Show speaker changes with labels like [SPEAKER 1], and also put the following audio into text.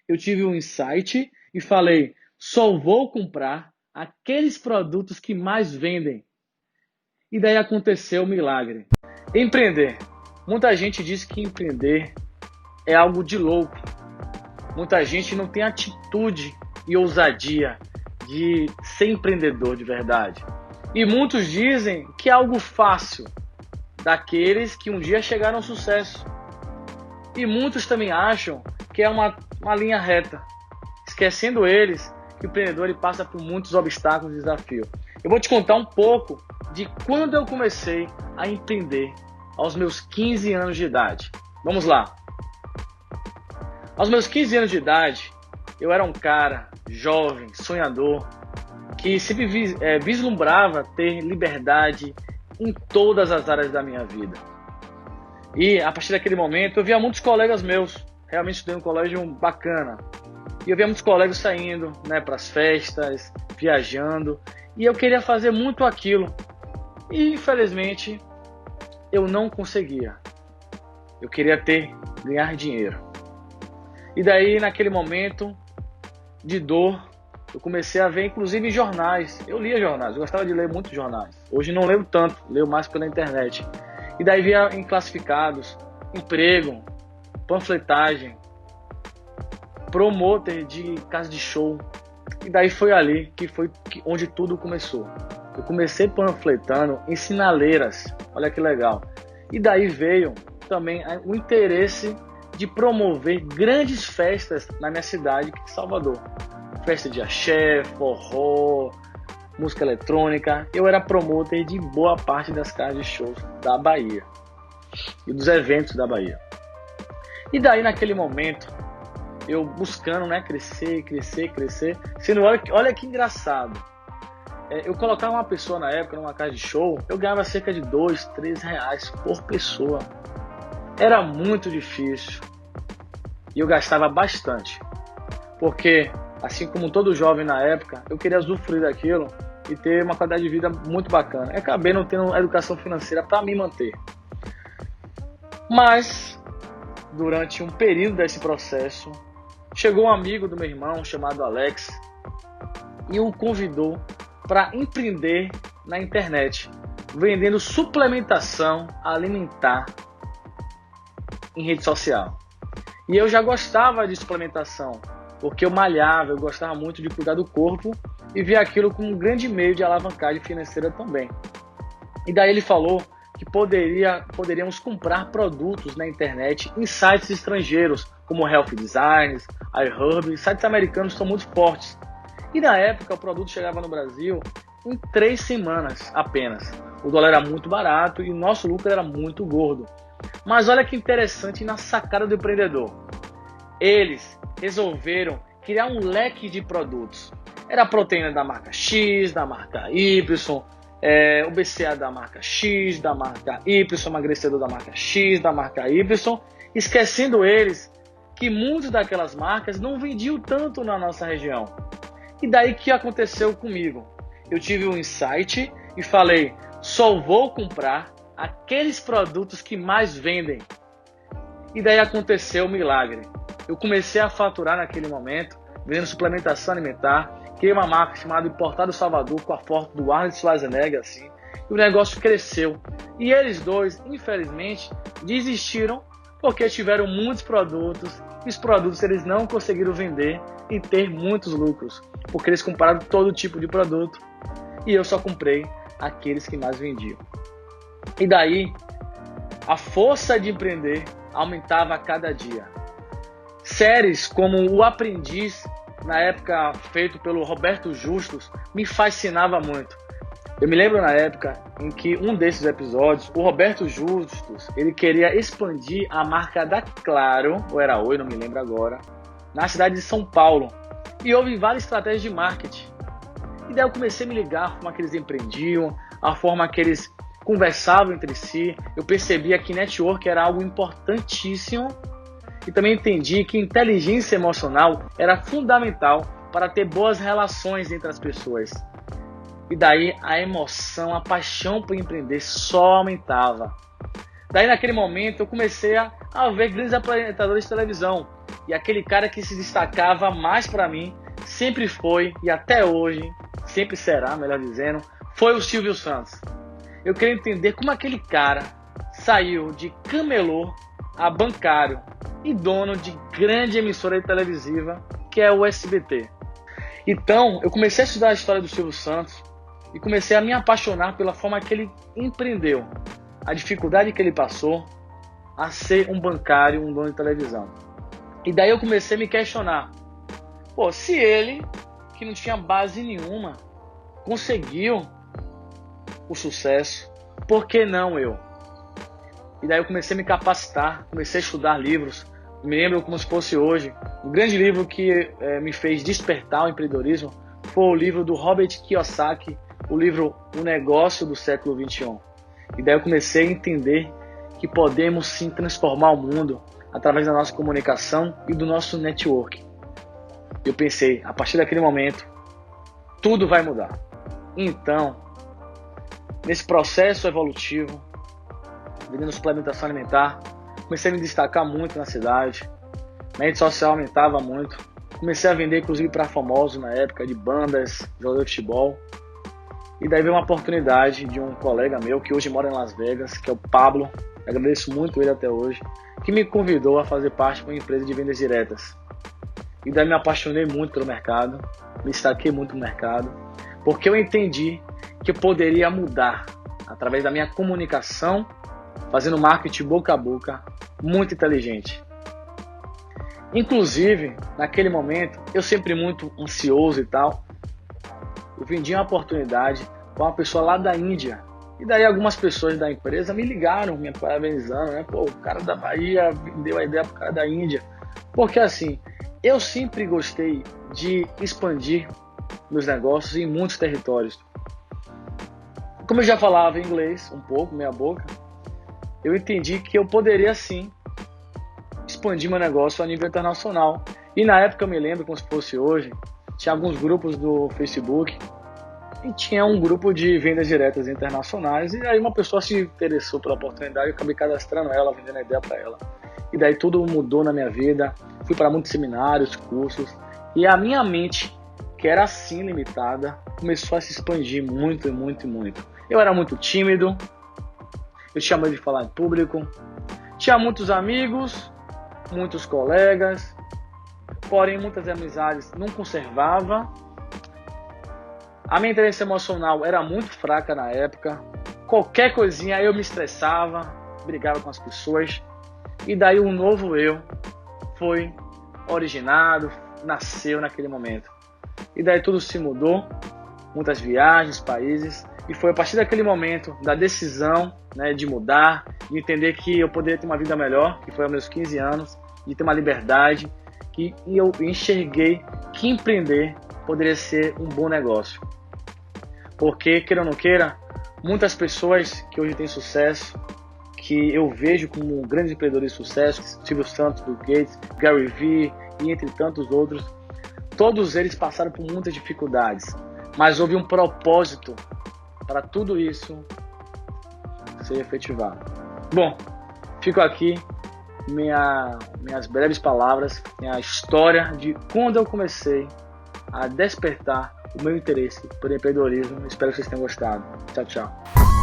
[SPEAKER 1] eu tive um insight e falei, só vou comprar aqueles produtos que mais vendem. E daí aconteceu o milagre. Empreender. Muita gente diz que empreender é algo de louco. Muita gente não tem atitude e ousadia de ser empreendedor de verdade. E muitos dizem que é algo fácil, daqueles que um dia chegaram ao sucesso. E muitos também acham que é uma linha reta, esquecendo eles que o empreendedor ele passa por muitos obstáculos e desafios. Eu vou te contar um pouco de quando eu comecei a empreender aos meus 15 anos de idade. Vamos lá. Aos meus 15 anos de idade, eu era um cara jovem, sonhador, que sempre vislumbrava ter liberdade em todas as áreas da minha vida. E a partir daquele momento, eu via muitos colegas meus, realmente estudei em um colégio bacana, e eu via muitos colegas saindo, para as festas, viajando, e eu queria fazer muito aquilo. E infelizmente, eu não conseguia. Eu queria ganhar dinheiro. E daí, naquele momento de dor, eu comecei a ver, inclusive, jornais. Eu lia jornais, eu gostava de ler muitos jornais. Hoje não leio tanto, leio mais pela internet. E daí via em classificados, emprego, panfletagem, promoter de casa de show. E daí foi ali que foi onde tudo começou. Eu comecei panfletando em sinaleiras, olha que legal. E daí veio também o interesse de promover grandes festas na minha cidade, que é Salvador. Festa de axé, forró, música eletrônica. Eu era promotor de boa parte das casas de shows da Bahia e dos eventos da Bahia. E daí, naquele momento, eu buscando, crescer. Sendo, olha que engraçado. Eu colocava uma pessoa na época numa casa de show, eu ganhava cerca de R$2, R$3 por pessoa. Era muito difícil e eu gastava bastante, porque assim como todo jovem na época, eu queria usufruir daquilo e ter uma qualidade de vida muito bacana. Eu acabei não tendo educação financeira para me manter. Mas, durante um período desse processo, chegou um amigo do meu irmão chamado Alex e o convidou para empreender na internet, vendendo suplementação alimentar em rede social. E eu já gostava de suplementação, porque eu malhava, eu gostava muito de cuidar do corpo e via aquilo como um grande meio de alavancagem financeira também. E daí ele falou que poderíamos comprar produtos na internet em sites estrangeiros, como Health Designs, iHerb, sites americanos são muito fortes. E na época o produto chegava no Brasil em 3 semanas apenas. O dólar era muito barato e o nosso lucro era muito gordo. Mas olha que interessante na sacada do empreendedor. Eles resolveram criar um leque de produtos. Era a proteína da marca X, da marca Y, o BCA da marca X, da marca Y, emagrecedor da marca X, da marca Y, esquecendo eles que muitas daquelas marcas não vendiam tanto na nossa região. E daí que aconteceu comigo? Eu tive um insight e falei, só vou comprar aqueles produtos que mais vendem. E daí aconteceu o milagre. Eu comecei a faturar naquele momento, vendendo suplementação alimentar, criei uma marca chamada Importado Salvador, com a foto do Arnold Schwarzenegger, assim, e o negócio cresceu. E eles dois, infelizmente, desistiram porque tiveram muitos produtos, e os produtos eles não conseguiram vender e ter muitos lucros, porque eles compraram todo tipo de produto, e eu só comprei aqueles que mais vendiam. E daí, a força de empreender aumentava a cada dia. Séries como O Aprendiz, na época feito pelo Roberto Justus, me fascinava muito. Eu me lembro na época em que um desses episódios, o Roberto Justus, ele queria expandir a marca da Claro, ou era Oi, não me lembro agora, na cidade de São Paulo. E houve várias estratégias de marketing. E daí eu comecei a me ligar a forma que eles empreendiam, a forma que eles conversavam entre si. Eu percebia que network era algo importantíssimo e também entendi que inteligência emocional era fundamental para ter boas relações entre as pessoas. E daí a emoção, a paixão por empreender só aumentava. Daí naquele momento eu comecei a ver grandes apresentadores de televisão, E aquele cara que se destacava mais para mim sempre foi, e até hoje, sempre será, melhor dizendo, foi o Silvio Santos. Eu queria entender como aquele cara saiu de camelô a bancário e dono de grande emissora televisiva, que é o SBT. Então, eu comecei a estudar a história do Silvio Santos e comecei a me apaixonar pela forma que ele empreendeu, a dificuldade que ele passou a ser um bancário, um dono de televisão. E daí eu comecei a me questionar, se ele, que não tinha base nenhuma, conseguiu o sucesso, por que não eu? E daí eu comecei a me capacitar, comecei a estudar livros. Me lembro como se fosse hoje. O grande livro que me fez despertar o empreendedorismo foi o livro do Robert Kiyosaki, o livro O Negócio do Século XXI. E daí eu comecei a entender que podemos sim transformar o mundo através da nossa comunicação e do nosso network. Eu pensei, a partir daquele momento, tudo vai mudar. Então, nesse processo evolutivo, vendendo suplementação alimentar, comecei a me destacar muito na cidade, minha rede social aumentava muito, comecei a vender inclusive para famosos na época, de bandas, jogador de futebol, e daí veio uma oportunidade de um colega meu, que hoje mora em Las Vegas, que é o Pablo, agradeço muito ele até hoje, que me convidou a fazer parte de uma empresa de vendas diretas. E daí me apaixonei muito pelo mercado, me destaquei muito no mercado, porque eu entendi que eu poderia mudar através da minha comunicação, fazendo marketing boca a boca, muito inteligente. Inclusive, naquele momento, eu sempre muito ansioso e tal, eu vendi uma oportunidade para uma pessoa lá da Índia. E daí algumas pessoas da empresa me ligaram, me parabenizando, né? O cara da Bahia deu a ideia pro cara da Índia. Porque assim, eu sempre gostei de expandir meus negócios em muitos territórios. Como eu já falava inglês um pouco, meia boca, eu entendi que eu poderia sim expandir meu negócio a nível internacional. E na época eu me lembro como se fosse hoje, tinha alguns grupos do Facebook e tinha um grupo de vendas diretas internacionais, e aí uma pessoa se interessou pela oportunidade, eu acabei cadastrando ela, vendendo a ideia para ela. E daí tudo mudou na minha vida, fui para muitos seminários, cursos, e a minha mente, que era assim limitada, começou a se expandir muito, muito, muito. Eu era muito tímido, eu tinha medo de falar em público, tinha muitos amigos, muitos colegas, porém muitas amizades não conservava. A minha inteligência emocional era muito fraca na época, qualquer coisinha eu me estressava, brigava com as pessoas, e daí um novo eu foi originado, nasceu naquele momento. E daí tudo se mudou, muitas viagens, países, e foi a partir daquele momento, da decisão, né, de mudar, de entender que eu poderia ter uma vida melhor, que foi aos meus 15 anos, de ter uma liberdade, que eu enxerguei que empreender poderia ser um bom negócio. Porque, queira ou não queira, muitas pessoas que hoje têm sucesso, que eu vejo como grandes empreendedores de sucesso, Silvio Santos, Bill Gates, Gary Vee e entre tantos outros, todos eles passaram por muitas dificuldades, mas houve um propósito para tudo isso ser efetivado. Bom, fico aqui minhas breves palavras, minha história de quando eu comecei a despertar o meu interesse por empreendedorismo. Espero que vocês tenham gostado. Tchau, tchau.